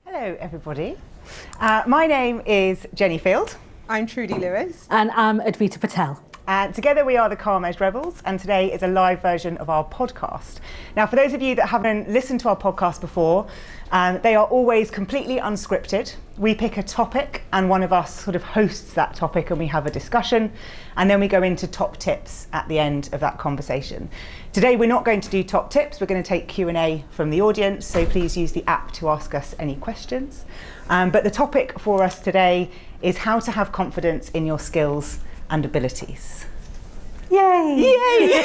Hello everybody, my name is Jenny Field. I'm Trudy Lewis. And I'm Advita Patel. And together we are the Calm-Edged Rebels, and today is a live version of our podcast. Now, for those of you that haven't listened to our podcast before, they are always completely unscripted. We pick a topic and one of us sort of hosts that topic and we have a discussion, and then we go into top tips at the end of that conversation. Today we're not going to do top tips, we're going to take Q&A from the audience, so please use the app to ask us any questions. But the topic for us today is how to have confidence in your skills and abilities. Yay! Yay!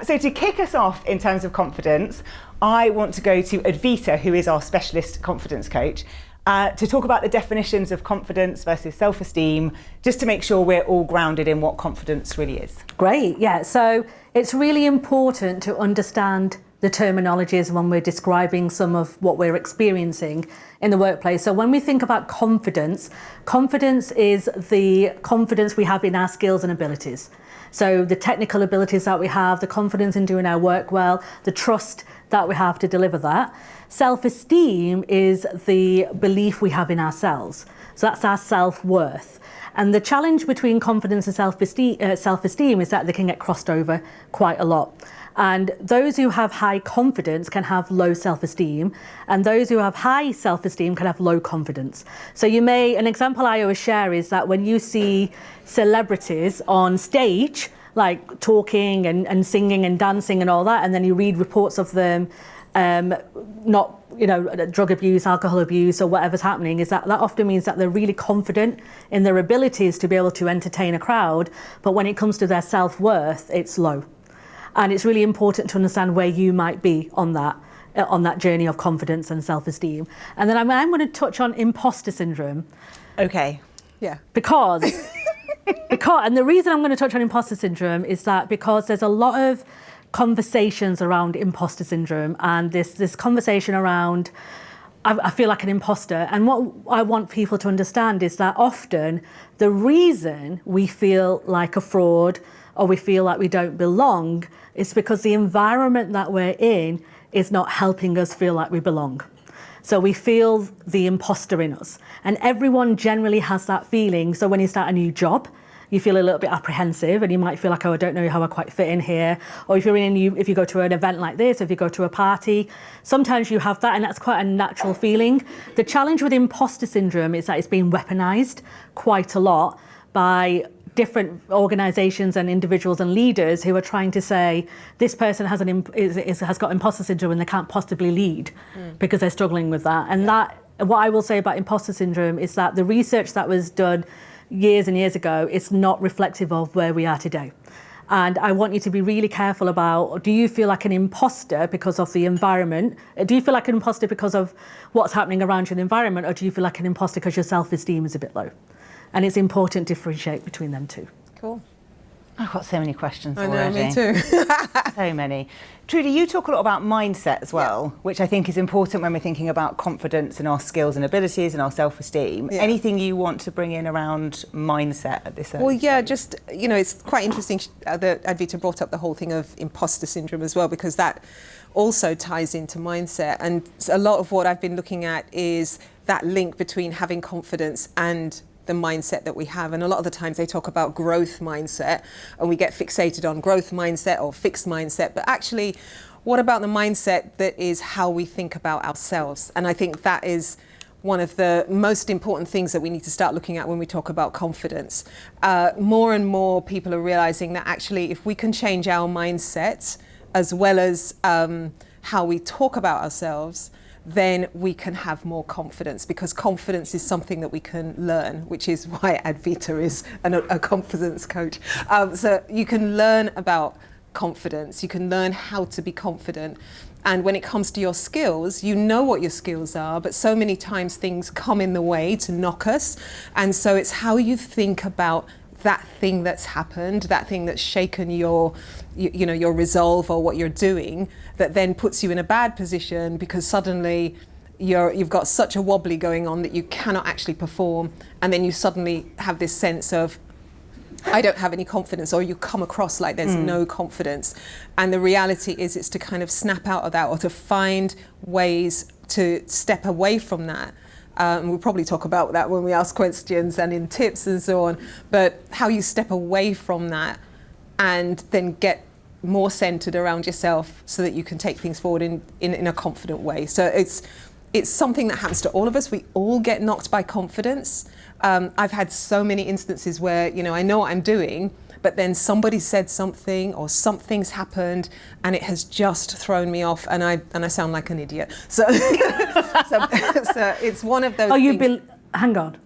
So to kick us off in terms of confidence, I want to go to Advita, who is our specialist confidence coach, to talk about the definitions of confidence versus self-esteem, just to make sure we're all grounded in what confidence really is. Great, yeah. So it's really important to understand the terminologies when we're describing some of what we're experiencing in the workplace. So when we think about confidence, confidence is the confidence we have in our skills and abilities. So the technical abilities that we have, the confidence in doing our work well, the trust that we have to deliver that. Self-esteem is the belief we have in ourselves. So that's our self-worth. And the challenge between confidence and self-esteem is that they can get crossed over quite a lot. And those who have high confidence can have low self-esteem, and those who have high self-esteem can have low confidence. So an example I always share is that when you see celebrities on stage, like talking and singing and dancing and all that, and then you read reports of them not, drug abuse, alcohol abuse, or whatever's happening, is that often means that they're really confident in their abilities to be able to entertain a crowd, but when it comes to their self-worth, it's low. And it's really important to understand where you might be on that journey of confidence and self-esteem. And then I'm going to touch on imposter syndrome. Okay. Yeah. Because and the reason I'm going to touch on imposter syndrome is that because there's a lot of conversations around imposter syndrome, and this conversation around I feel like an imposter. And what I want people to understand is that often the reason we feel like a fraud or we feel like we don't belong is because the environment that we're in is not helping us feel like we belong. So we feel the imposter in us. And everyone generally has that feeling. So when you start a new job, you feel a little bit apprehensive and you might feel like, oh, I don't know how I quite fit in here. Or if you go to an event like this, if you go to a party, sometimes you have that, and that's quite a natural feeling. The challenge with imposter syndrome is that it's being weaponized quite a lot by different organizations and individuals and leaders who are trying to say this person has got imposter syndrome and they can't possibly lead because they're struggling with that. And what I will say about imposter syndrome is that the research that was done years and years ago is not reflective of where we are today. And I want you to be really careful about, do you feel like an imposter because of the environment? Do you feel like an imposter because of what's happening around you in the environment, or do you feel like an imposter because your self-esteem is a bit low? And it's important to differentiate between them two. Cool. I've got so many questions I already. know, me too. So many. Trudy, you talk a lot about mindset as well, which I think is important when we're thinking about confidence and our skills and abilities and our self-esteem. Yeah. Anything you want to bring in around mindset at this Well, yeah, just, it's quite interesting that Advita brought up the whole thing of imposter syndrome as well, because that also ties into mindset. And a lot of what I've been looking at is that link between having confidence and the mindset that we have. And a lot of the times they talk about growth mindset, and we get fixated on growth mindset or fixed mindset. But actually, what about the mindset that is how we think about ourselves? And I think that is one of the most important things that we need to start looking at when we talk about confidence. More and more people are realizing that actually, if we can change our mindset as well as how we talk about ourselves, then we can have more confidence, because confidence is something that we can learn, which is why Advita is a confidence coach. So you can learn about confidence, you can learn how to be confident. And when it comes to your skills, you know what your skills are, but so many times things come in the way to knock us. And so it's how you think about that thing that's happened, that thing that's shaken your resolve or what you're doing, that then puts you in a bad position, because suddenly you've got such a wobbly going on that you cannot actually perform, and then you suddenly have this sense of, I don't have any confidence, or you come across like there's no confidence. And the reality is it's to kind of snap out of that, or to find ways to step away from that. We'll probably talk about that when we ask questions and in tips and so on, but how you step away from that and then get more centered around yourself so that you can take things forward in a confident way. So it's something that happens to all of us. We all get knocked by confidence. I've had so many instances where, I know what I'm doing, but then somebody said something or something's happened and it has just thrown me off, and I sound like an idiot. So, so it's one of those things. Hang on.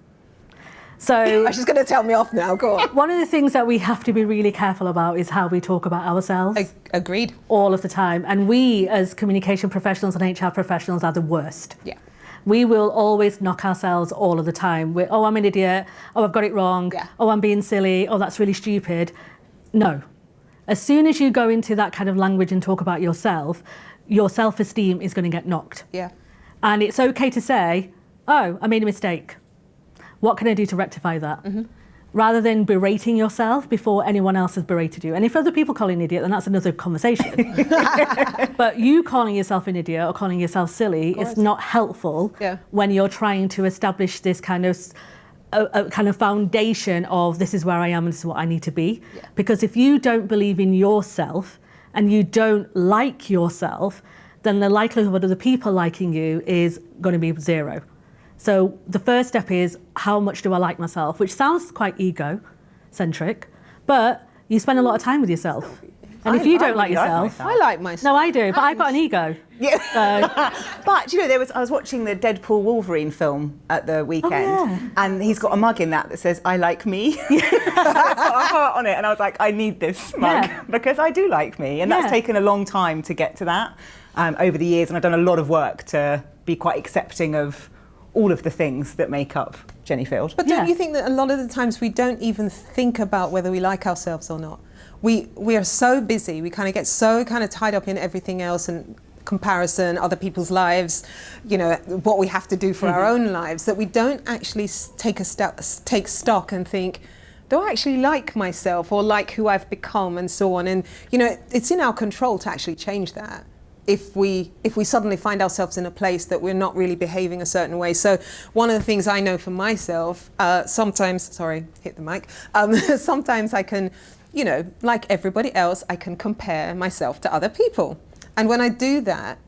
So She's going to tell me off now, go on. One of the things that we have to be really careful about is how we talk about ourselves. Agreed. All of the time. And we as communication professionals and HR professionals are the worst. Yeah. We will always knock ourselves all of the time. Oh, I'm an idiot. Oh, I've got it wrong. Yeah. Oh, I'm being silly. Oh, that's really stupid. No. As soon as you go into that kind of language and talk about yourself, your self-esteem is going to get knocked. Yeah. And it's okay to say, oh, I made a mistake. What can I do to rectify that? Mm-hmm. Rather than berating yourself before anyone else has berated you. And if other people call you an idiot, then that's another conversation. But you calling yourself an idiot or calling yourself silly is not helpful when you're trying to establish this kind of a kind of foundation of this is where I am and this is what I need to be. Yeah. Because if you don't believe in yourself and you don't like yourself, then the likelihood of other people liking you is going to be zero. So the first step is, how much do I like myself? Which sounds quite ego-centric, but you spend a lot of time with yourself. And if you don't like yourself... I like myself. No, I do, but I've got an ego. Yeah. So. But, I was watching the Deadpool Wolverine film at the weekend, and he's got a mug in that says, I like me. It's got a heart on it, and I was like, I need this mug, because I do like me. And that's taken a long time to get to that over the years, and I've done a lot of work to be quite accepting of all of the things that make up Jenny Field. But don't you think that a lot of the times we don't even think about whether we like ourselves or not? We are so busy, we kind of get so kind of tied up in everything else and comparison, other people's lives, what we have to do for our own lives, that we don't actually take stock and think, do I actually like myself or like who I've become and so on? And, it's in our control to actually change that. If we suddenly find ourselves in a place that we're not really behaving a certain way. So one of the things I know for myself, sometimes, sorry, hit the mic, sometimes I can, like everybody else, I can compare myself to other people. And when I do that,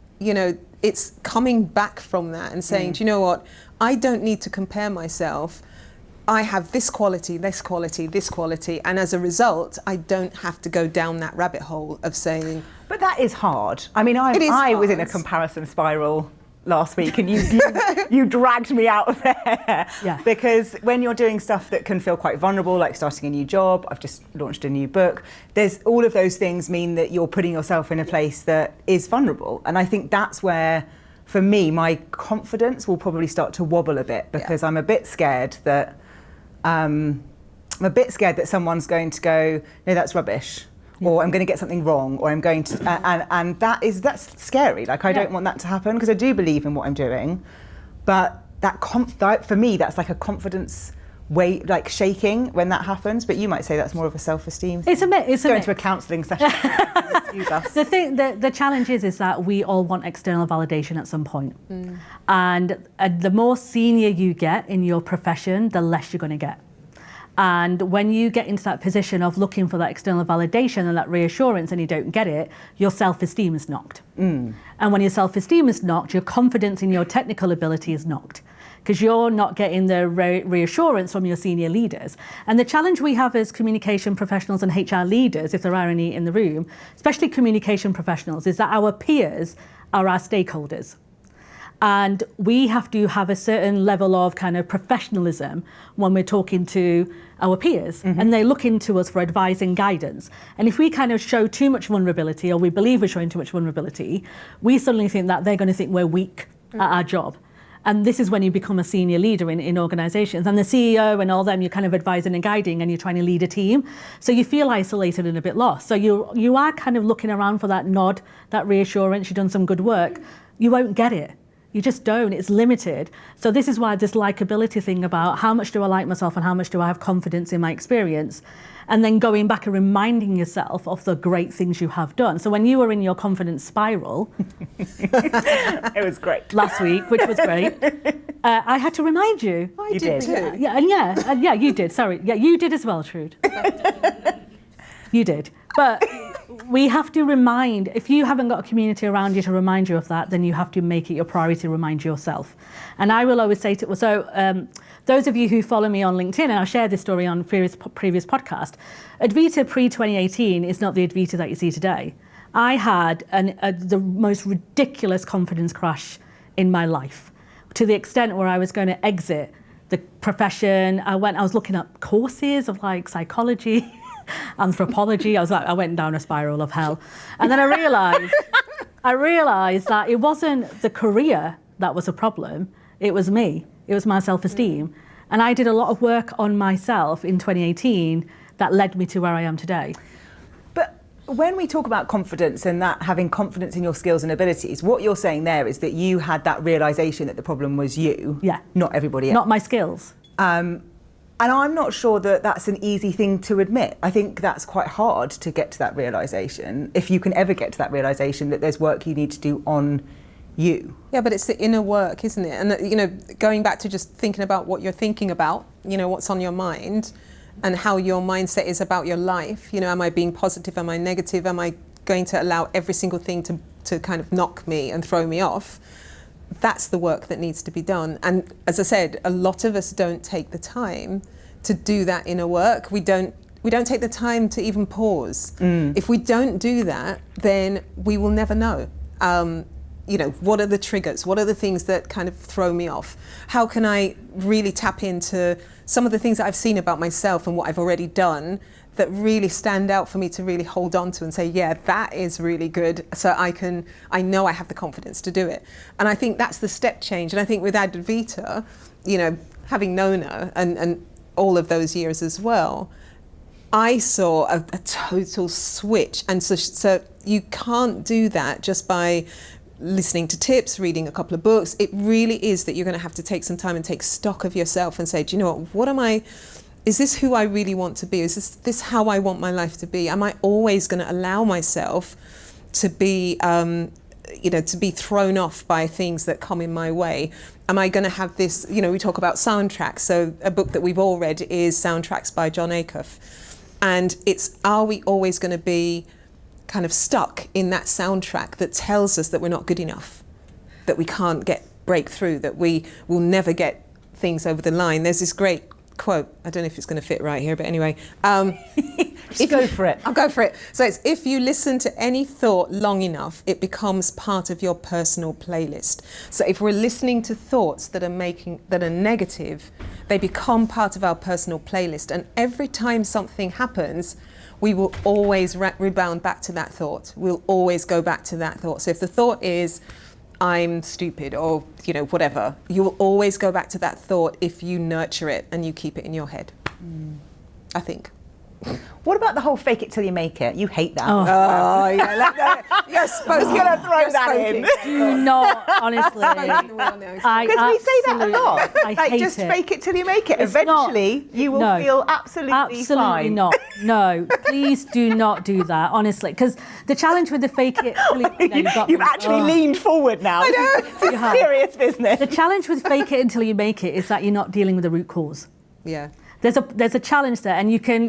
it's coming back from that and saying, do you know what, I don't need to compare myself. I have this quality, this quality, this quality, and as a result, I don't have to go down that rabbit hole of saying... But that is hard. I mean, I was in a comparison spiral last week, and you dragged me out of there. Yeah. Because when you're doing stuff that can feel quite vulnerable, like starting a new job, I've just launched a new book, there's all of those things mean that you're putting yourself in a place that is vulnerable. And I think that's where, for me, my confidence will probably start to wobble a bit, because I'm a bit scared that someone's going to go, no, that's rubbish, or I'm going to get something wrong, or I'm going to, and that's scary. Like, I don't want that to happen, because I do believe in what I'm doing, but that for me, that's like a confidence weight, like shaking when that happens. But you might say that's more of a self-esteem thing. It's a mix. Go into a counselling session. The challenge is that we all want external validation at some point. And the more senior you get in your profession, the less you're going to get. And when you get into that position of looking for that external validation and that reassurance and you don't get it, your self-esteem is knocked. And when your self-esteem is knocked, your confidence in your technical ability is knocked, because you're not getting the reassurance from your senior leaders. And the challenge we have as communication professionals and HR leaders, if there are any in the room, especially communication professionals, is that our peers are our stakeholders. And we have to have a certain level of kind of professionalism when we're talking to our peers, and they look into us for advice and guidance. And if we kind of show too much vulnerability, or we believe we're showing too much vulnerability, we suddenly think that they're going to think we're weak at our job. And this is when you become a senior leader in organizations. And the CEO and all them, you're kind of advising and guiding, and you're trying to lead a team. So you feel isolated and a bit lost. So you are kind of looking around for that nod, that reassurance, you've done some good work. You won't get it, You just don't. It's limited. So this is why this likability thing about how much do I like myself and how much do I have confidence in my experience, and then going back and reminding yourself of the great things you have done. So when you were in your confidence spiral, it was great last week, which was great, I had to remind you. I did too. Yeah, you did. Sorry, yeah, you did as well, Trude. You did, but we have to remind. If you haven't got a community around you to remind you of that, then you have to make it your priority to remind yourself. And I will always say to those of you who follow me on LinkedIn, and I'll share this story on previous podcast, Advita pre-2018 is not the Advita that you see today. I had the most ridiculous confidence crash in my life, to the extent where I was going to exit the profession. I was looking up courses of like psychology, anthropology. I went down a spiral of hell. And then I realized that it wasn't the career that was a problem, it was me. It was my self-esteem. And I did a lot of work on myself in 2018 that led me to where I am today. But when we talk about confidence and that having confidence in your skills and abilities, what you're saying there is that you had that realization that the problem was you, not everybody else. Not my skills. And I'm not sure that that's an easy thing to admit. I think that's quite hard to get to that realization, if you can ever get to that realization that there's work you need to do on you. Yeah, but it's the inner work, isn't it? And going back to just thinking about what you're thinking about, what's on your mind and how your mindset is about your life. Am I being positive? Am I negative? Am I going to allow every single thing to kind of knock me and throw me off? That's the work that needs to be done. And as I said, a lot of us don't take the time to do that inner work. We don't take the time to even pause. If we don't do that, then we will never know. What are the triggers? What are the things that kind of throw me off? How can I really tap into some of the things that I've seen about myself and what I've already done that really stand out for me to really hold on to and say, yeah, that is really good. So I know I have the confidence to do it. And I think that's the step change. And I think with Advita, having known her and all of those years as well, I saw a total switch. And so you can't do that just by listening to tips, reading a couple of books. It really is that you're going to have to take some time and take stock of yourself and say, do you know what am I, is this who I really want to be? Is this how I want my life to be? Am I always going to allow myself to be, to be thrown off by things that come in my way? Am I going to have this, we talk about soundtracks. So a book that we've all read is Soundtracks by John Acuff. And are we always going to be kind of stuck in that soundtrack that tells us that we're not good enough, that we can't break through, that we will never get things over the line? There's this great quote, I don't know if it's going to fit right here, but anyway. Go for it. I'll go for it. So it's, if you listen to any thought long enough, it becomes part of your personal playlist. So if we're listening to thoughts that are negative, they become part of our personal playlist. And every time something happens, we will always rebound back to that thought. We'll always go back to that thought. So if the thought is, I'm stupid, or whatever, you will always go back to that thought if you nurture it and you keep it in your head. I think. What about the whole fake it till you make it? You hate that. Oh yeah, you're supposed to throw that in. Do not, honestly. Because we say that a lot. I hate just it. Fake it till you make it. It's Eventually, you will feel absolutely Absolutely fine. not. No, please do not do that, honestly. Because the challenge with the fake it till You've actually leaned forward now. I know. This is serious business. The challenge with fake it until you make it is that you're not dealing with the root cause. Yeah. There's a challenge there, and you can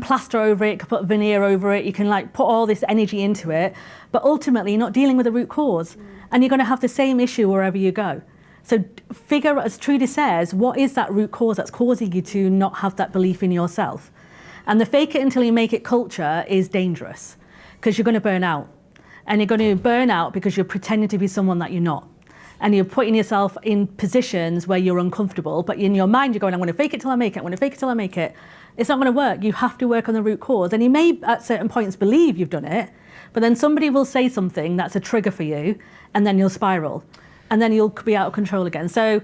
plaster over it, you can put veneer over it, you can put all this energy into it, but ultimately you're not dealing with the root cause, and you're going to have the same issue wherever you go. So figure, as Trudy says, what is that root cause that's causing you to not have that belief in yourself? And the fake it until you make it culture is dangerous, because you're going to burn out, and you're going to burn out because you're pretending to be someone that you're not. And you're putting yourself in positions where you're uncomfortable, but in your mind you're going, I'm going to fake it till I make it, I'm going to fake it till I make it. It's not going to work. You have to work on the root cause. And you may at certain points believe you've done it, but then somebody will say something that's a trigger for you, and then you'll spiral, and then you'll be out of control again. So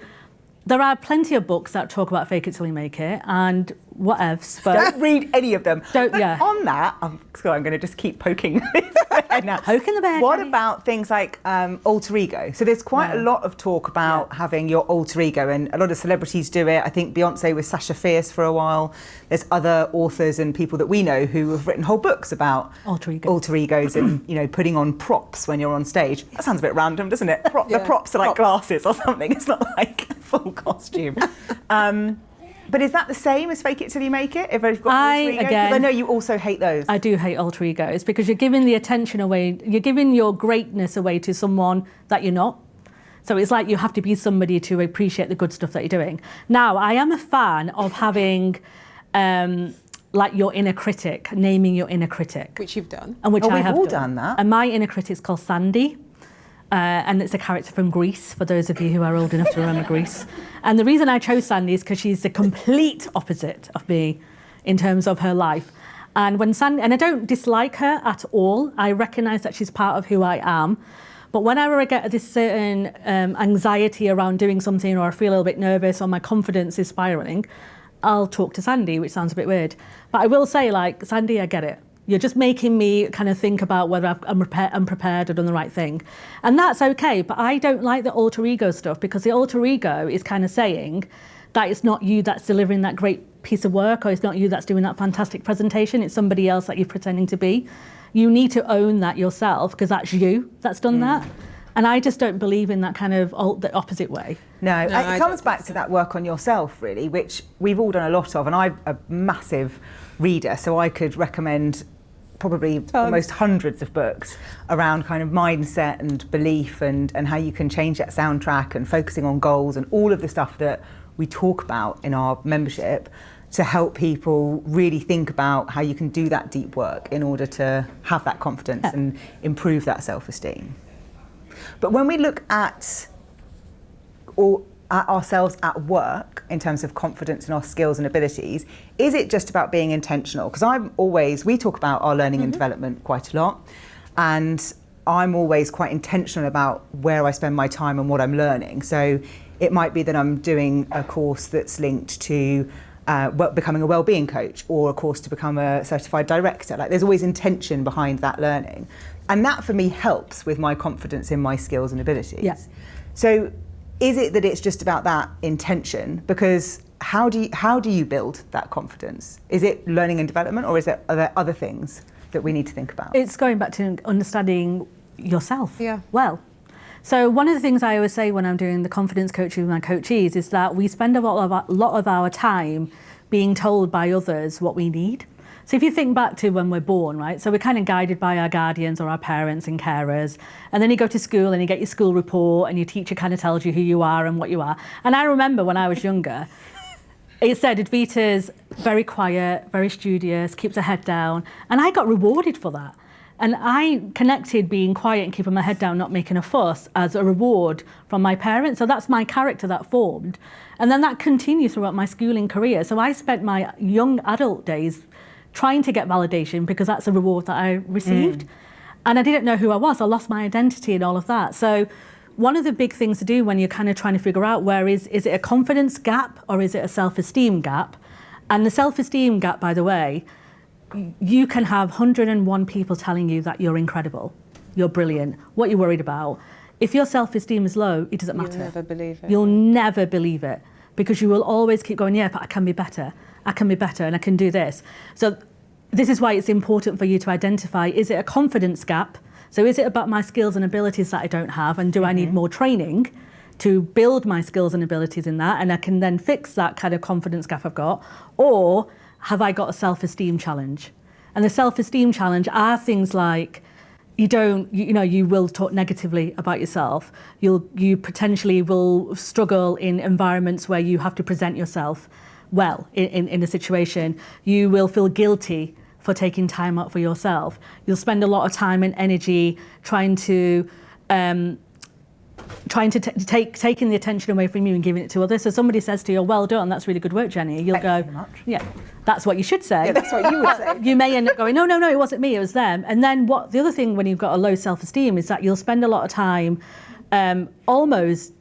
there are plenty of books that talk about fake it till you make it, and whatevs. But don't read any of them. Don't, But yeah. on that, I'm going to just keep poking this bear now. Poking the bear, What Jenny. about things like alter ego? So there's quite a lot of talk about having your alter ego, and a lot of celebrities do it. I think Beyonce with Sasha Fierce for a while. There's other authors and people that we know who have written whole books about Alter egos and, you know, putting on props when you're on stage. That sounds a bit random, doesn't it? The props are like glasses or something. It's not like a full costume. But is that the same as fake it till you make it? If I've got alter ego? 'Cause I know you also hate those. I do hate alter egos because you're giving the attention away, you're giving your greatness away to someone that you're not. So it's like you have to be somebody to appreciate the good stuff that you're doing. Now, I am a fan of having like your inner critic, naming your inner critic. Which you've done. And which I we've have all done that. And my inner critic is called Sandy. And it's a character from Greece, for those of you who are old enough to remember Greece. And the reason I chose Sandy is because she's the complete opposite of me in terms of her life. And when Sandy, and I don't dislike her at all, I recognise that she's part of who I am. But whenever I get this certain anxiety around doing something, or I feel a little bit nervous, or my confidence is spiralling, I'll talk to Sandy, which sounds a bit weird. But I will say, like, Sandy, I get it. You're just making me kind of think about whether I'm prepared or done the right thing. And that's okay, but I don't like the alter ego stuff, because the alter ego is kind of saying that it's not you that's delivering that great piece of work, or it's not you that's doing that fantastic presentation, it's somebody else that you're pretending to be. You need to own that yourself, because that's you that's done that. And I just don't believe in that kind of the opposite way. No, it comes back to that work on yourself, really, which we've all done a lot of. And I'm a massive reader, so I could recommend probably almost hundreds of books around kind of mindset and belief and how you can change that soundtrack and focusing on goals and all of the stuff that we talk about in our membership to help people really think about how you can do that deep work in order to have that confidence and improve that self-esteem. But when we look at ourselves at work in terms of confidence and our skills and abilities, is it just about being intentional? Because we talk about our learning and development quite a lot, and I'm always quite intentional about where I spend my time and what I'm learning. So it might be that I'm doing a course that's linked to becoming a wellbeing coach, or a course to become a certified director. Like, there's always intention behind that learning. And that for me helps with my confidence in my skills and abilities. Yeah. So is it that it's just about that intention? Because how do you build that confidence? Is it learning and development, or are there other things that we need to think about? It's going back to understanding yourself well. So one of the things I always say when I'm doing the confidence coaching with my coachees is that we spend a lot of our time being told by others what we need. So if you think back to when we're born, right? So we're kind of guided by our guardians or our parents and carers. And then you go to school and you get your school report and your teacher kind of tells you who you are and what you are. And I remember when I was younger, it said Advita's very quiet, very studious, keeps her head down. And I got rewarded for that. And I connected being quiet and keeping my head down, not making a fuss, as a reward from my parents. So that's my character that formed. And then that continued throughout my schooling career. So I spent my young adult days trying to get validation, because that's a reward that I received. And I didn't know who I was. I lost my identity and all of that. So one of the big things to do when you're kind of trying to figure out where is it a confidence gap or is it a self-esteem gap? And the self-esteem gap, by the way, you can have 101 people telling you that you're incredible, you're brilliant, what you're worried about. If your self-esteem is low, it doesn't matter. You'll never believe it. You'll never believe it, because you will always keep going, yeah, but I can be better. I can be better and I can do this. So this is why it's important for you to identify, is it a confidence gap? So is it about my skills and abilities that I don't have, and do I need more training to build my skills and abilities in that, and I can then fix that kind of confidence gap I've got? Or have I got a self-esteem challenge? And the self-esteem challenge are things like you will talk negatively about yourself. You potentially will struggle in environments where you have to present yourself well in a situation. You will feel guilty for taking time out for yourself. You'll spend a lot of time and energy taking the attention away from you and giving it to others. So somebody says to you, well done, that's really good work, Jenny. You'll go, yeah, that's what you should say. Yeah, that's what you would say. You may end up going, no, it wasn't me, it was them. And then the other thing when you've got a low self-esteem is that you'll spend a lot of time almost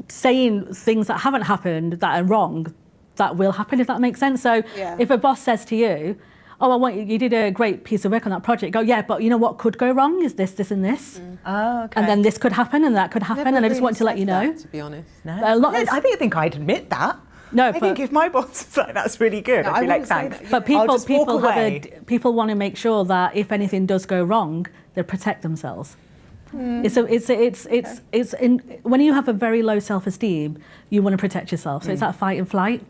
saying things that haven't happened that are wrong that will happen, if that makes sense. So if a boss says to you, oh, I want you did a great piece of work on that project, go, yeah, but you know what could go wrong is this, this and this. Oh, okay. And then this could happen and that could happen, and I just want to let you know. To be honest. No. I think I'd admit that. No, I think if my boss is like, that's really good, I'd be like, thanks. But people want to make sure that if anything does go wrong, they protect themselves. It's when you have a very low self-esteem, you want to protect yourself. So it's that fight and flight.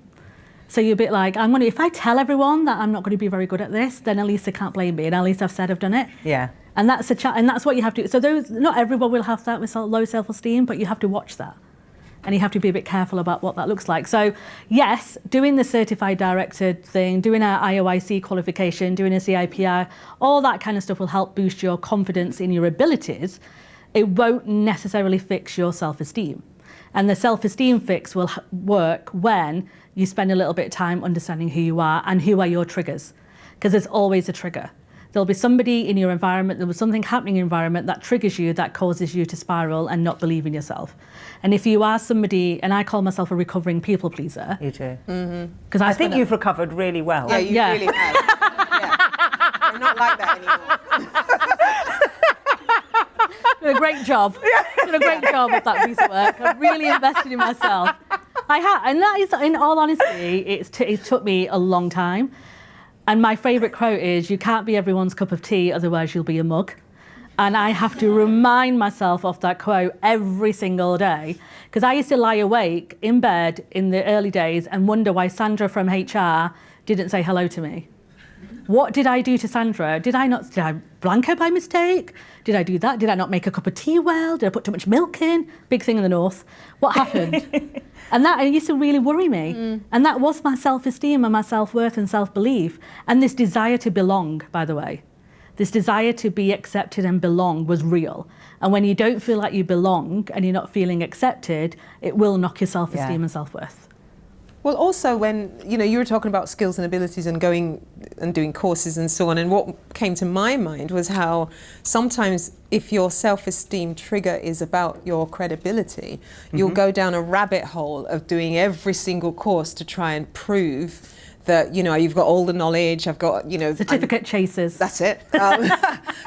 So you're a bit like, if I tell everyone that I'm not going to be very good at this, then at least they can't blame me, and at least I've said I've done it. Yeah. And that's and that's what you have to. So not everyone will have that with low self-esteem, but you have to watch that, and you have to be a bit careful about what that looks like. So yes, doing the certified director thing, doing our IOIC qualification, doing a CIPR, all that kind of stuff will help boost your confidence in your abilities. It won't necessarily fix your self-esteem. And the self-esteem fix will work when you spend a little bit of time understanding who you are and who are your triggers. Because there's always a trigger. There'll be somebody in your environment, there was something happening in your environment that triggers you, that causes you to spiral and not believe in yourself. And if you are somebody, and I call myself a recovering people pleaser. You do. Because I think you've recovered really well. Yeah, you really have. Yeah. You're not like that anymore. Did a great job. Did a great job with that piece of work. I've really invested in myself. I have, and that is, in all honesty, it took me a long time. And my favourite quote is, "You can't be everyone's cup of tea, otherwise you'll be a mug." And I have to remind myself of that quote every single day, because I used to lie awake in bed in the early days and wonder why Sandra from HR didn't say hello to me. What did I do to Sandra? Did I blank her by mistake? Did I do that? Did I not make a cup of tea well? Did I put too much milk in? Big thing in the north. What happened? And that used to really worry me. And that was my self-esteem and my self-worth and self-belief. And this desire to belong, by the way. This desire to be accepted and belong was real. And when you don't feel like you belong and you're not feeling accepted, it will knock your self-esteem and self-worth. Well, also when, you were talking about skills and abilities and going and doing courses and so on, and what came to my mind was how sometimes if your self-esteem trigger is about your credibility, you'll go down a rabbit hole of doing every single course to try and prove that, you've got all the knowledge, I've got, certificate chasers. That's it.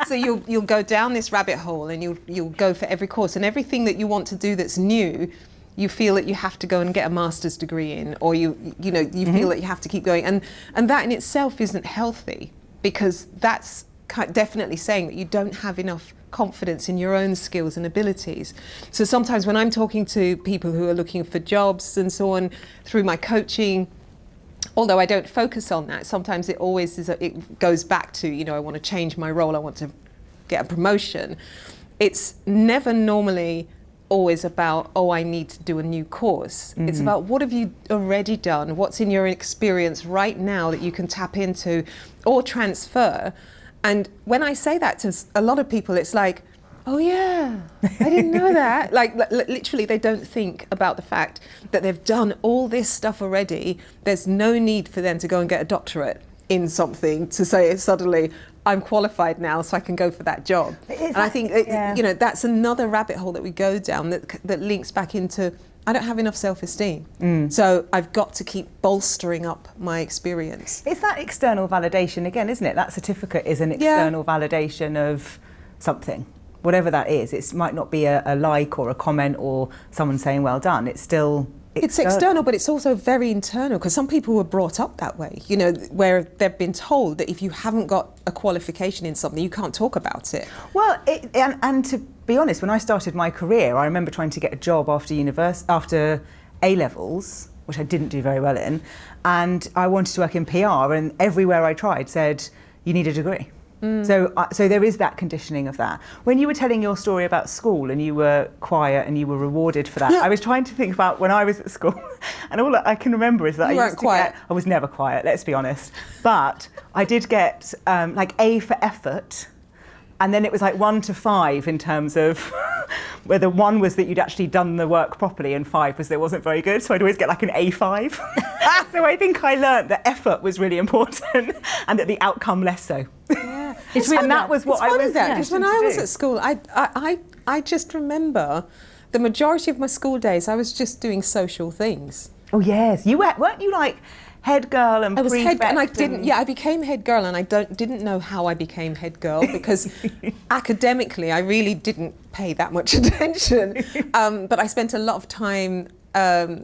So you'll go down this rabbit hole and you'll go for every course, and everything that you want to do that's new, you feel that you have to go and get a master's degree in, or you feel that you have to keep going, and that in itself isn't healthy, because that's definitely saying that you don't have enough confidence in your own skills and abilities. So sometimes when I'm talking to people who are looking for jobs and so on through my coaching, although I don't focus on that, sometimes it always is. It goes back to I want to change my role, I want to get a promotion. It's never normally always about, I need to do a new course. It's about, what have you already done? What's in your experience right now that you can tap into or transfer? And when I say that to a lot of people, it's like, oh yeah, I didn't know that. Like literally they don't think about the fact that they've done all this stuff already. There's no need for them to go and get a doctorate in something to say suddenly, I'm qualified now, so I can go for that job. And I think that's another rabbit hole that we go down that links back into, I don't have enough self-esteem, so I've got to keep bolstering up my experience. It's that external validation again, isn't it? That certificate is an external validation of something, whatever that is. It might not be a like or a comment or someone saying well done. It's still It's external, but it's also very internal, because some people were brought up that way, where they've been told that if you haven't got a qualification in something, you can't talk about it. Well, and to be honest, when I started my career, I remember trying to get a job after A-levels, which I didn't do very well in, and I wanted to work in PR, and everywhere I tried said, you need a degree. So there is that conditioning of that. When you were telling your story about school and you were quiet and you were rewarded for that, I was trying to think about when I was at school, and all I can remember is that I was never quiet, let's be honest. But I did get like A for effort, and then it was like 1 to 5 in terms of whether 1 was that you'd actually done the work properly and 5 was that it wasn't very good. So I'd always get like an A5. So I think I learned that effort was really important and that the outcome less so. Yeah. And that was what I was doing. Because when I was at school, I just remember the majority of my school days I was just doing social things. Oh yes, weren't you like head girl and I was prefect? head, and I didn't. Yeah, I became head girl, and I didn't know how I became head girl because academically, I really didn't pay that much attention. But I spent a lot of time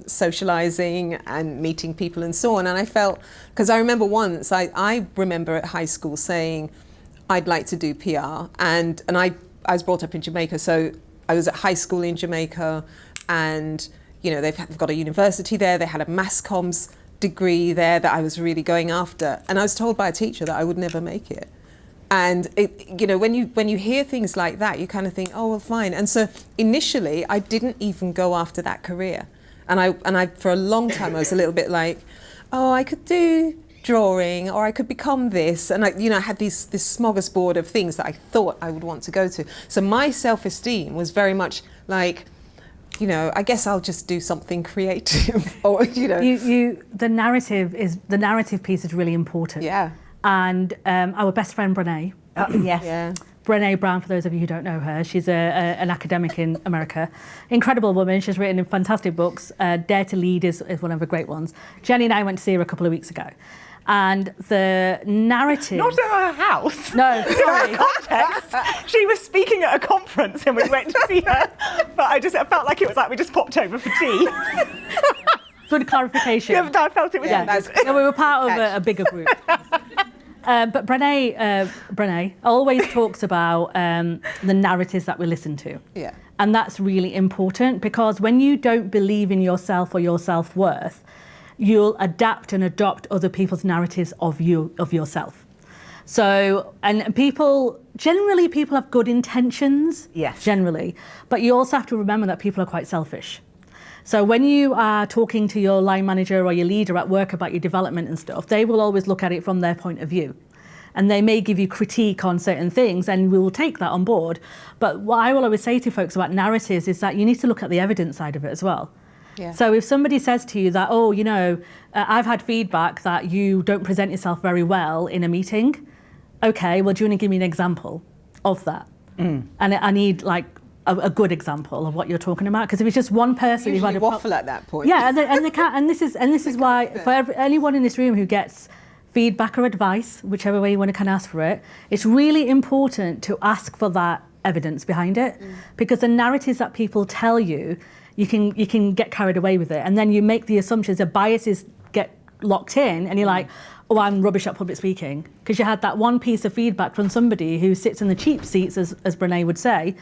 socializing and meeting people and so on. And I felt, because I remember once, I remember at high school saying, I'd like to do PR, and I was brought up in Jamaica, so I was at high school in Jamaica, and they've got a university there. They had a mass comms degree there that I was really going after, and I was told by a teacher that I would never make it. And when you hear things like that, you kind of think, oh well, fine. And so initially, I didn't even go after that career, and I for a long time I was a little bit like, oh, I could do drawing, or I could become this, and I had this smorgasbord of things that I thought I would want to go to. So my self-esteem was very much like, I guess I'll just do something creative, or the narrative piece is really important. Yeah. And our best friend Brené, yes, yeah. Brené Brown, for those of you who don't know her, she's an academic in America. Incredible woman. She's written fantastic books. Dare to Lead is one of her great ones. Jenny and I went to see her a couple of weeks ago. And the narrative... Not at her house. No, sorry. Context. She was speaking at a conference and we went to see her. But I felt like it was like we just popped over for tea. Good clarification. Yeah, but I felt it was... No, we were part of a bigger group. But Brené always talks about the narratives that we listen to. Yeah. And that's really important, because when you don't believe in yourself or your self-worth, you'll adapt and adopt other people's narratives of yourself. So, and people have good intentions, yes, generally, but you also have to remember that people are quite selfish. So when you are talking to your line manager or your leader at work about your development and stuff, they will always look at it from their point of view. And they may give you critique on certain things, and we will take that on board. But what I will always say to folks about narratives is that you need to look at the evidence side of it as well. Yeah. So if somebody says to you that, I've had feedback that you don't present yourself very well in a meeting, okay, well, do you want to give me an example of that? And I need a good example of what you're talking about, because if it's just one person who had a waffle at that point. Yeah, and they can't. And this is why for anyone in this room who gets feedback or advice, whichever way you want to kind of ask for it, it's really important to ask for that evidence behind it, because the narratives that people tell you. You can get carried away with it, and then you make the assumptions, the biases get locked in, and you're like, oh, I'm rubbish at public speaking, because you had that one piece of feedback from somebody who sits in the cheap seats, as Brené would say,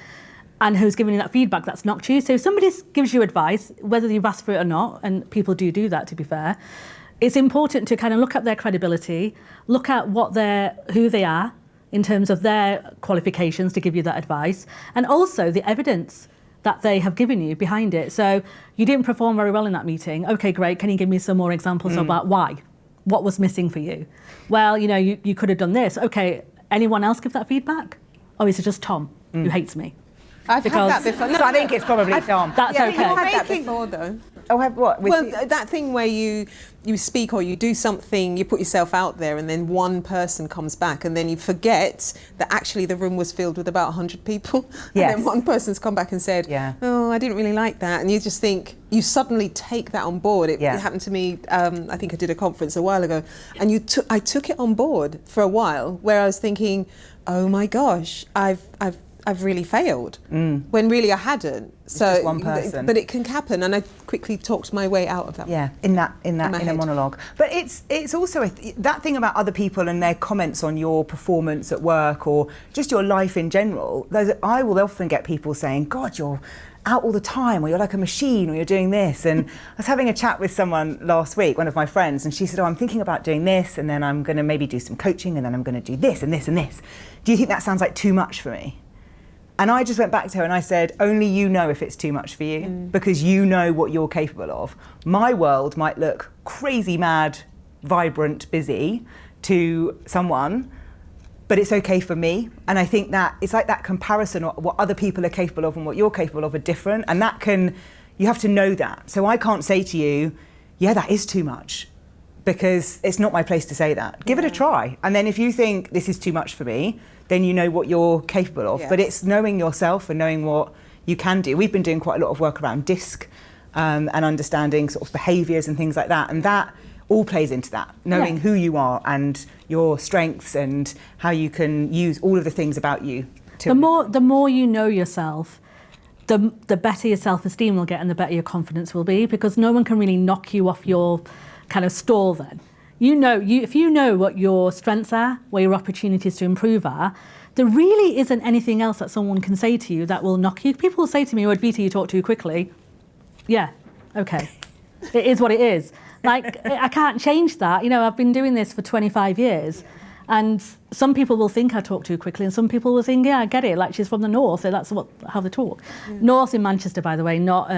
and who's giving you that feedback that's knocked you. So if somebody gives you advice, whether you've asked for it or not, and people do that, to be fair, it's important to kind of look at their credibility, look at who they are in terms of their qualifications to give you that advice, and also the evidence that they have given you behind it. So you didn't perform very well in that meeting. Okay, great. Can you give me some more examples about why? What was missing for you? Well, you could have done this. Okay, anyone else give that feedback? Or is it just Tom who hates me? I've had that before. No, I think it's probably Tom. That's okay. I've had that before, though. Oh, have what? That thing where you speak or you do something, you put yourself out there, and then one person comes back, and then you forget that actually the room was filled with about 100 people. Yes. And then one person's come back and said, oh, I didn't really like that. And you just think, you suddenly take that on board. It happened to me, I think I did a conference a while ago, and I took it on board for a while, where I was thinking, oh my gosh, I've really failed, when really I hadn't. It's just one person. But it can happen, and I quickly talked my way out of that. Yeah, in a monologue. But it's also that thing about other people and their comments on your performance at work or just your life in general. I will often get people saying, God, you're out all the time, or you're like a machine, or you're doing this. And I was having a chat with someone last week, one of my friends, and she said, oh, I'm thinking about doing this, and then I'm going to maybe do some coaching, and then I'm going to do this and this and this. Do you think that sounds like too much for me? And I just went back to her and I said, only you know if it's too much for you, because you know what you're capable of. My world might look crazy, mad, vibrant, busy to someone, but it's okay for me. And I think that it's like that comparison, of what other people are capable of and what you're capable of are different. And you have to know that. So I can't say to you, yeah, that is too much, because it's not my place to say that. Give it a try. And then if you think this is too much for me, then you know what you're capable of. But it's knowing yourself and knowing what you can do. We've been doing quite a lot of work around DISC and understanding sort of behaviours and things like that. And that all plays into that, knowing who you are and your strengths and how you can use all of the things about you. The more you know yourself, the better your self-esteem will get and the better your confidence will be, because no one can really knock you off your kind of stall then. If you know what your strengths are, where your opportunities to improve are, there really isn't anything else that someone can say to you that will knock you. People will say to me, "Oh, Advita, you talk too quickly." Yeah, okay. It is what it is. Like, I can't change that. I've been doing this for 25 years. And some people will think I talk too quickly, and some people will think, yeah, I get it. Like, she's from the north, so that's how they talk. Yeah. North in Manchester, by the way, not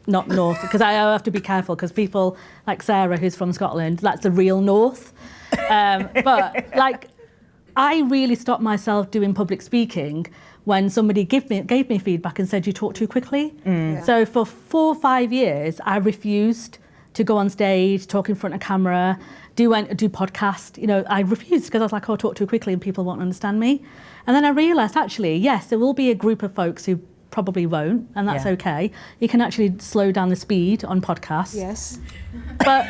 north, because I have to be careful, because people like Sarah, who's from Scotland, that's the real north. But like, I really stopped myself doing public speaking when somebody gave me feedback and said, you talk too quickly. Yeah. So for 4 or 5 years, I refused to go on stage, talk in front of camera, do podcast. I refused, because I was like, I talk too quickly and people won't understand me. And then I realised, actually, yes, there will be a group of folks who probably won't, and that's okay. You can actually slow down the speed on podcasts. Yes. But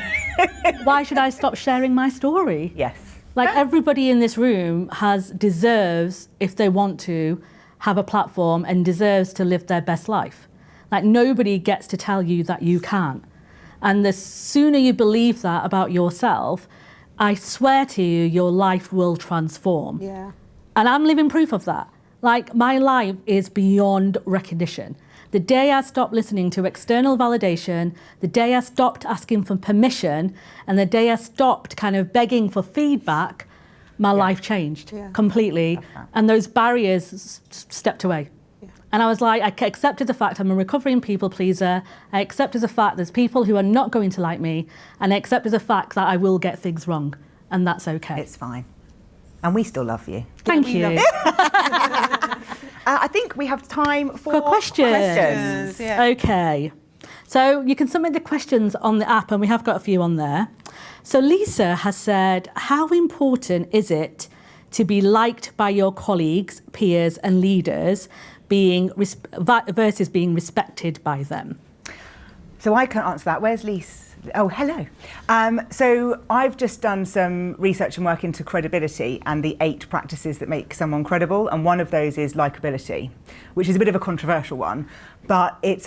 why should I stop sharing my story? Yes. Like, everybody in this room deserves, if they want to, have a platform and deserves to live their best life. Like, nobody gets to tell you that you can't. And the sooner you believe that about yourself, I swear to you, your life will transform. Yeah. And I'm living proof of that. Like, my life is beyond recognition. The day I stopped listening to external validation, the day I stopped asking for permission, and the day I stopped kind of begging for feedback, my life changed completely. And those barriers stepped away. And I was like, I accepted the fact I'm a recovering people pleaser. I accepted the fact there's people who are not going to like me. And I accepted the fact that I will get things wrong. And that's okay. It's fine. And we still love you. Thank you. I think we have time for questions. Yeah. Okay. So you can submit the questions on the app, and we have got a few on there. So Lisa has said, how important is it to be liked by your colleagues, peers and leaders, versus being respected by them? So I can answer that. Where's Lise? Oh, hello. So I've just done some research and work into credibility and the 8 practices that make someone credible. And one of those is likability, which is a bit of a controversial one, but it's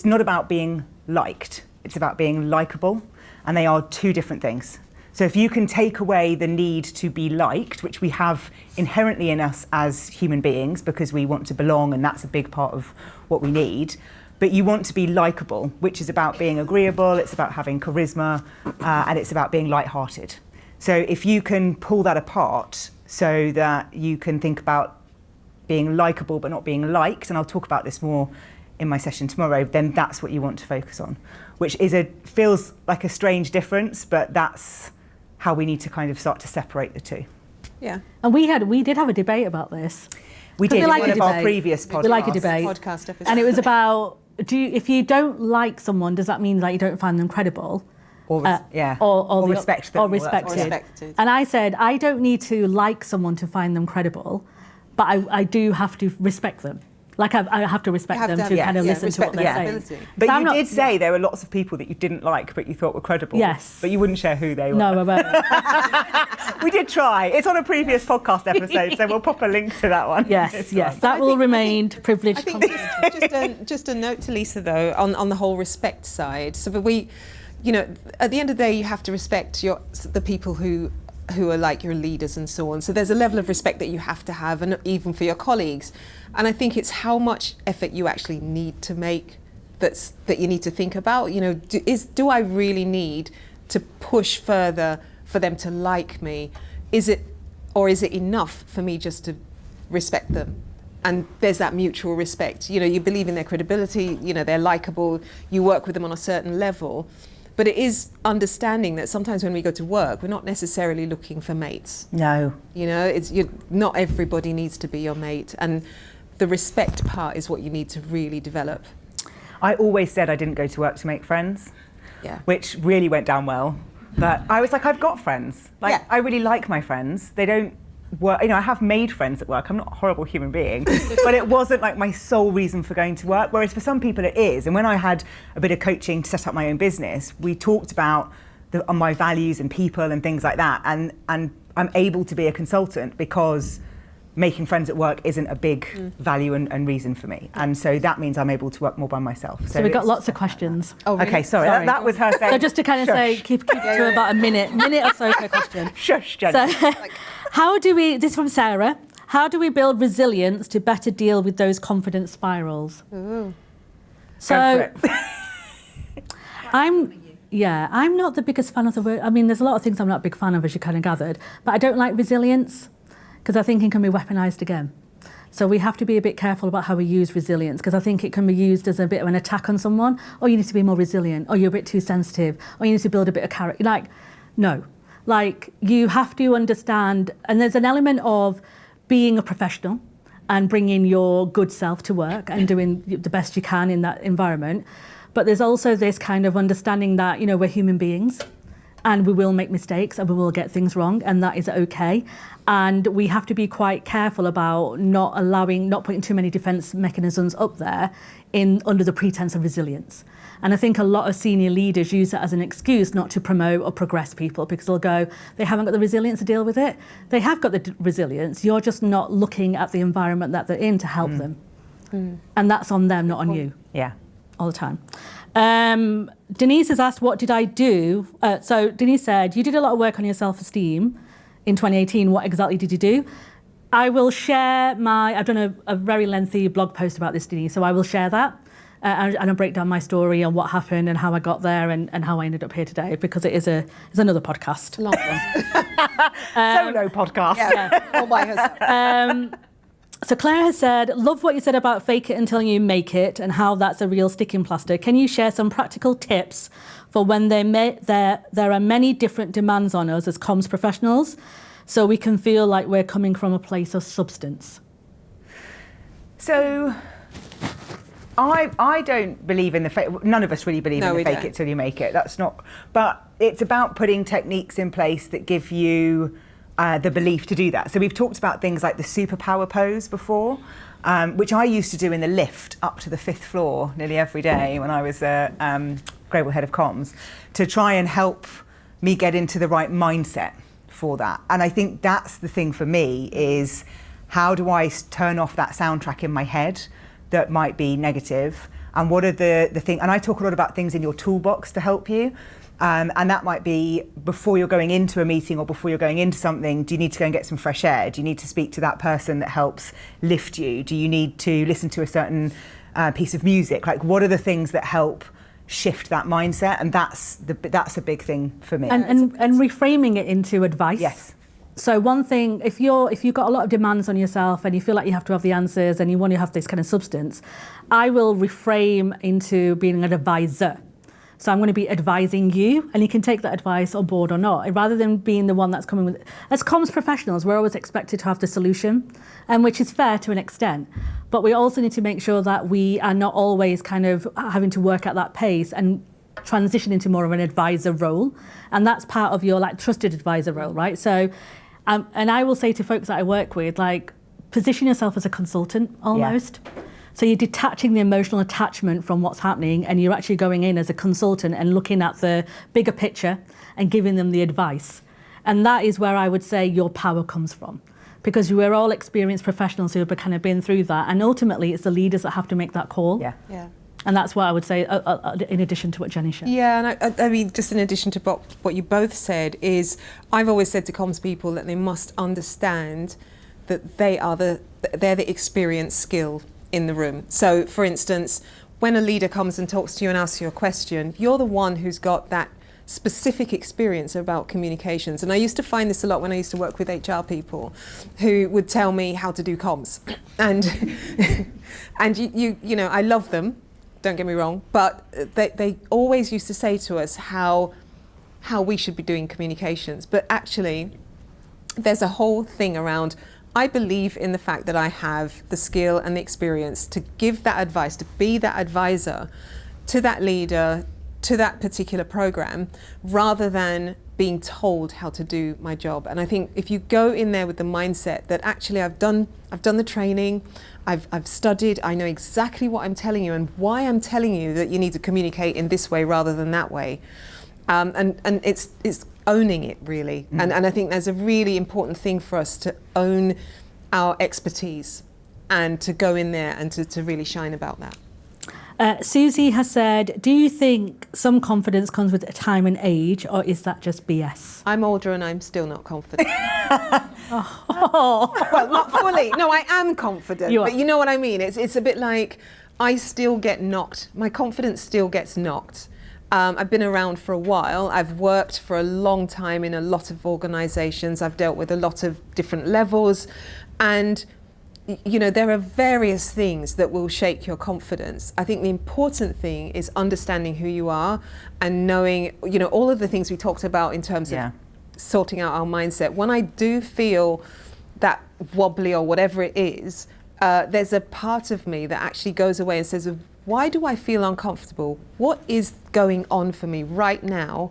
not about being liked. It's about being likable. And they are 2 different things. So if you can take away the need to be liked, which we have inherently in us as human beings because we want to belong, and that's a big part of what we need, but you want to be likable, which is about being agreeable, it's about having charisma, and it's about being lighthearted. So if you can pull that apart so that you can think about being likable but not being liked, and I'll talk about this more in my session tomorrow, then that's what you want to focus on, which feels like a strange difference, but that's how we need to kind of start to separate the 2. Yeah. And we did have a debate about this. We did in one of our previous podcasts. We like a debate. Podcast episode. And it was about, if you don't like someone, does that mean that you don't find them credible? Or respect them. Or respected. And I said, I don't need to like someone to find them credible, but I do have to respect them. Like, I have to respect them to kind of listen to what they're saying. But so you did say there were lots of people that you didn't like, but you thought were credible. Yes. But you wouldn't share who they were. No, I won't. We did try. It's on a previous podcast episode, so we'll pop a link to that one. Yes. That will remain privileged. I think just a note to Lisa, though, on the whole respect side. So at the end of the day, you have to respect the people who are like your leaders and so on. So there's a level of respect that you have to have, and even for your colleagues. And I think it's how much effort you actually need to make that you need to think about. Do I really need to push further for them to like me? Is it enough for me just to respect them? And there's that mutual respect. You believe in their credibility, they're likable, you work with them on a certain level. But it is understanding that sometimes when we go to work, we're not necessarily looking for mates. No. Not everybody needs to be your mate. And the respect part is what you need to really develop. I always said I didn't go to work to make friends, which really went down well. But I was like, I've got friends. I really like my friends. They don't work, I have made friends at work. I'm not a horrible human being, but it wasn't like my sole reason for going to work. Whereas for some people it is. And when I had a bit of coaching to set up my own business, we talked about on my values and people and things like that. And I'm able to be a consultant because making friends at work isn't a big value and reason for me. And so that means I'm able to work more by myself. So we've got lots of questions. Oh, really? Okay, sorry. That was her saying. So just to kind of say, keep it to about a minute or so per question. Shush, Jenny. So this is from Sarah, how do we build resilience to better deal with those confidence spirals? Ooh. So I'm not the biggest fan of the word. I mean, there's a lot of things I'm not a big fan of, as you kind of gathered, but I don't like resilience, because I think it can be weaponized again. So we have to be a bit careful about how we use resilience, because I think it can be used as a bit of an attack on someone. Oh, you need to be more resilient. Oh, you're a bit too sensitive. Oh, you need to build a bit of character. Like, no. Like, you have to understand, and there's an element of being a professional and bringing your good self to work and doing the best you can in that environment. But there's also this kind of understanding that, we're human beings, and we will make mistakes and we will get things wrong, and that is okay. And we have to be quite careful about not putting too many defense mechanisms up there under the pretense of resilience. And I think a lot of senior leaders use that as an excuse not to promote or progress people, because they'll go, they haven't got the resilience to deal with it. They have got the resilience, you're just not looking at the environment that they're in to help them. And that's on them, not on you. Yeah. All the time. Denise has asked, what did I do? So Denise said, you did a lot of work on your self-esteem in 2018. What exactly did you do? I will share I've done a very lengthy blog post about this, Denise, so I will share that. And I'll break down my story and what happened and how I got there and how I ended up here today, because it's another podcast. Long one. Solo podcast. Yeah. All by herself. So Claire has said, love what you said about fake it until you make it and how that's a real sticking plaster. Can you share some practical tips for when there are many different demands on us as comms professionals, so we can feel like we're coming from a place of substance? So I don't believe in the fake. None of us really believe in the fake it till you make it. That's not. But it's about putting techniques in place that give you the belief to do that. So we've talked about things like the superpower pose before, which I used to do in the lift up to the 5th floor nearly every day when I was global head of comms, to try and help me get into the right mindset for that. And I think that's the thing for me, is how do I turn off that soundtrack in my head that might be negative, and what are the things, and I talk a lot about things in your toolbox to help you. And that might be before you're going into a meeting or before you're going into something, do you need to go and get some fresh air? Do you need to speak to that person that helps lift you? Do you need to listen to a certain piece of music? Like, what are the things that help shift that mindset? And that's a big thing for me. And reframing it into advice. Yes. So one thing, if you've got a lot of demands on yourself and you feel like you have to have the answers and you want to have this kind of substance, I will reframe into being an advisor. So I'm going to be advising you, and you can take that advice on board or not, rather than being the one that's coming with. As comms professionals, we're always expected to have the solution, and which is fair to an extent. But we also need to make sure that we are not always kind of having to work at that pace and transition into more of an advisor role. And that's part of your trusted advisor role, right? So, and I will say to folks that I work with, position yourself as a consultant almost. Yeah. So you're detaching the emotional attachment from what's happening, and you're actually going in as a consultant and looking at the bigger picture and giving them the advice. And that is where I would say your power comes from, because we're all experienced professionals who have kind of been through that. And ultimately, it's the leaders that have to make that call. Yeah. And that's what I would say, in addition to what Jenny said. Yeah, and I mean, just in addition to what you both said, is I've always said to comms people that they must understand that they're the experienced skill in the room. So, for instance, when a leader comes and talks to you and asks you a question, you're the one who's got that specific experience about communications. And I used to find this a lot when I used to work with HR people who would tell me how to do comms. And and you know, I love them, don't get me wrong, but they always used to say to us how we should be doing communications. But actually, there's a whole thing around, I believe in the fact that I have the skill and the experience to give that advice, to be that advisor to that leader, to that particular program, rather than being told how to do my job. And I think if you go in there with the mindset that actually I've done the training, I've studied, I know exactly what I'm telling you and why I'm telling you that you need to communicate in this way rather than that way. And it's owning it really. And I think there's a really important thing for us to own our expertise and to go in there and to really shine about that. Susie has said, do you think some confidence comes with time and age, or is that just BS? I'm older and I'm still not confident. Oh. Well, not fully. No, I am confident. You are. But you know what I mean? It's a bit like I still get knocked. My confidence still gets knocked. I've been around for a while. I've worked for a long time in a lot of organisations. I've dealt with a lot of different levels. And you know, there are various things that will shake your confidence. I think the important thing is understanding who you are and knowing, you know, all of the things we talked about in terms of sorting out our mindset. When I do feel that wobbly or whatever it is, there's a part of me that actually goes away and says, why do I feel uncomfortable? What is going on for me right now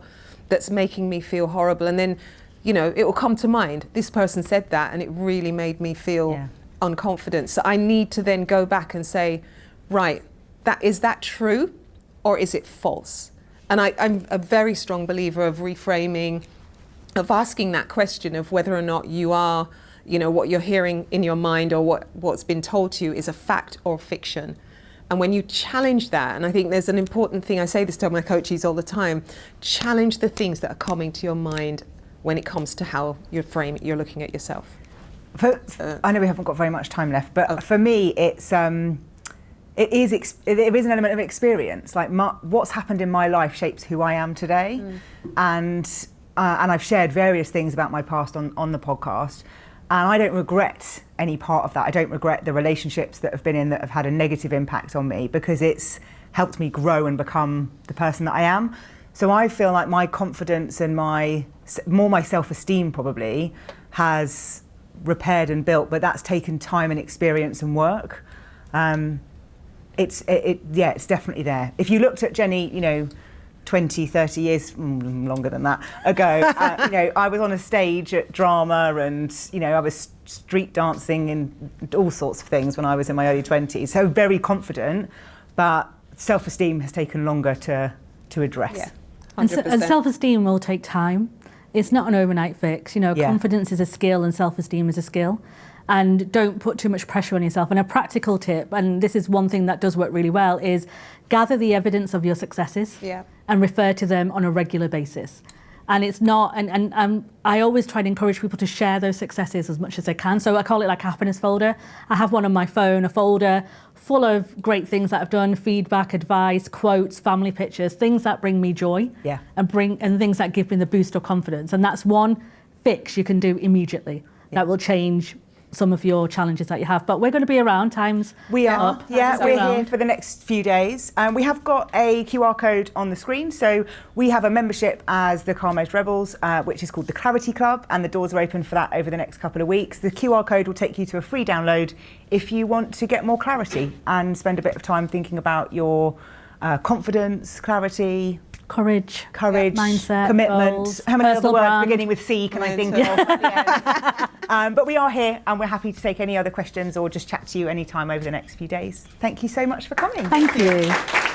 that's making me feel horrible? And then, you know, it will come to mind. This person said that and it really made me feel unconfident. So I need to then go back and say, right, is that true or is it false? And I'm a very strong believer of reframing, of asking that question of whether or not you are, you know, what you're hearing in your mind or what's been told to you is a fact or fiction. And when you challenge that, and I think there's an important thing, I say this to my coaches all the time, challenge the things that are coming to your mind when it comes to how you're looking at yourself. I know we haven't got very much time left, but for me, there is an element of experience. Like what's happened in my life shapes who I am today, and I've shared various things about my past on the podcast, and I don't regret any part of that. I don't regret the relationships that have been in that have had a negative impact on me because it's helped me grow and become the person that I am. So I feel like my confidence and my self-esteem probably has repaired and built, but that's taken time and experience and work. It's definitely there. If you looked at Jenny, you know, 20, 30 years, longer than that ago, you know, I was on a stage at drama and, you know, I was street dancing and all sorts of things when I was in my early 20s. So very confident, but self-esteem has taken longer to address. Yeah, 100%. And self-esteem will take time. It's not an overnight fix. You know, confidence is a skill and self-esteem is a skill. And don't put too much pressure on yourself. And a practical tip, and this is one thing that does work really well, is gather the evidence of your successes and refer to them on a regular basis. And it's not, and I always try to encourage people to share those successes as much as they can. So I call it like a happiness folder. I have one on my phone, a folder full of great things that I've done, feedback, advice, quotes, family pictures, things that bring me joy and things that give me the boost of confidence. And that's one fix you can do immediately that will change some of your challenges that you have. But we're going to be around. Time's up. Yeah, we're here for the next few days. We have got a QR code on the screen. So we have a membership as the Calm-Edged Rebels, which is called the Clarity Club, and the doors are open for that over the next couple of weeks. The QR code will take you to a free download if you want to get more clarity and spend a bit of time thinking about your confidence, clarity, courage, mindset, commitment. goals, how many other words brand beginning with C can I think of? At the end? But we are here and we're happy to take any other questions or just chat to you anytime over the next few days. Thank you so much for coming. Thank you.